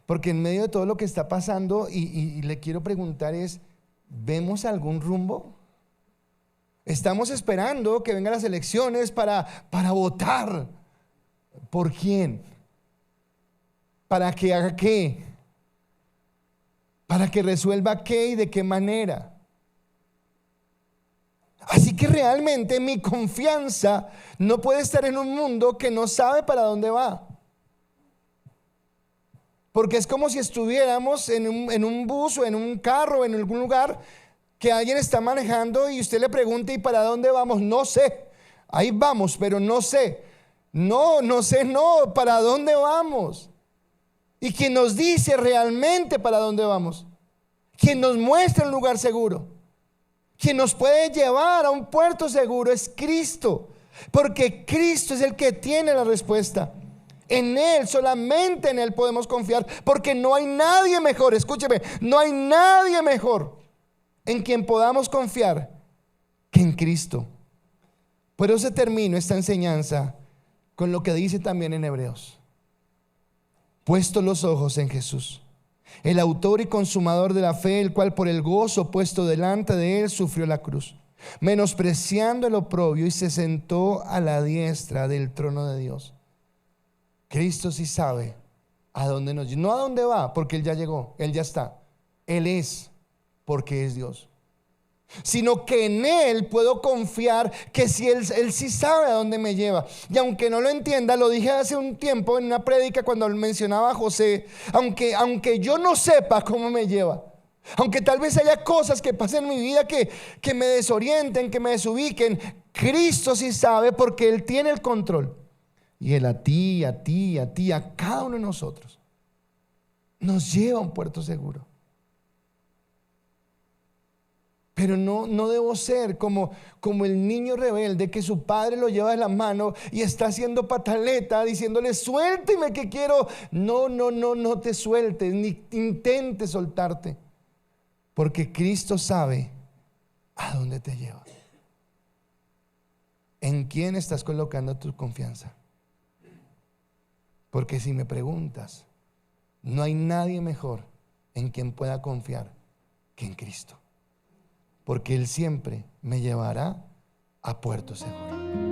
porque en medio de todo lo que está pasando, y le quiero preguntar es, ¿vemos algún rumbo? Estamos esperando que vengan las elecciones para votar. ¿Por quién? ¿Para que haga qué? ¿Para que resuelva qué y de qué manera? Así que realmente mi confianza no puede estar en un mundo que no sabe para dónde va. Porque es como si estuviéramos en un bus o en un carro o en algún lugar que alguien está manejando y usted le pregunta, ¿y para dónde vamos? No sé. Ahí vamos, pero no sé. No sé, ¿para dónde vamos? Y quien nos dice realmente para dónde vamos, quien nos muestra un lugar seguro, quien nos puede llevar a un puerto seguro es Cristo. Porque Cristo es el que tiene la respuesta. En Él, solamente en Él podemos confiar, porque no hay nadie mejor, escúcheme, no hay nadie mejor en quien podamos confiar que en Cristo. Por eso termino esta enseñanza con lo que dice también en Hebreos. Puesto los ojos en Jesús, el autor y consumador de la fe, el cual por el gozo puesto delante de él sufrió la cruz, menospreciando el oprobio, y se sentó a la diestra del trono de Dios. Cristo sí sabe a dónde nos lleva, no a dónde va, porque Él ya llegó, Él ya está. Él es, porque es Dios. Sino que en Él puedo confiar que si Él sí sabe a dónde me lleva. Y aunque no lo entienda, lo dije hace un tiempo en una prédica cuando mencionaba a José, aunque yo no sepa cómo me lleva, aunque tal vez haya cosas que pasen en mi vida que me desorienten, que me desubiquen, Cristo sí sabe porque Él tiene el control. Y Él a ti, a cada uno de nosotros nos lleva a un puerto seguro. Pero no debo ser como el niño rebelde que su padre lo lleva de la mano y está haciendo pataleta diciéndole, suélteme que quiero. No te sueltes, ni intentes soltarte, porque Cristo sabe a dónde te lleva. ¿En quién estás colocando tu confianza? Porque si me preguntas, no hay nadie mejor en quien pueda confiar que en Cristo. Porque Él siempre me llevará a puerto seguro.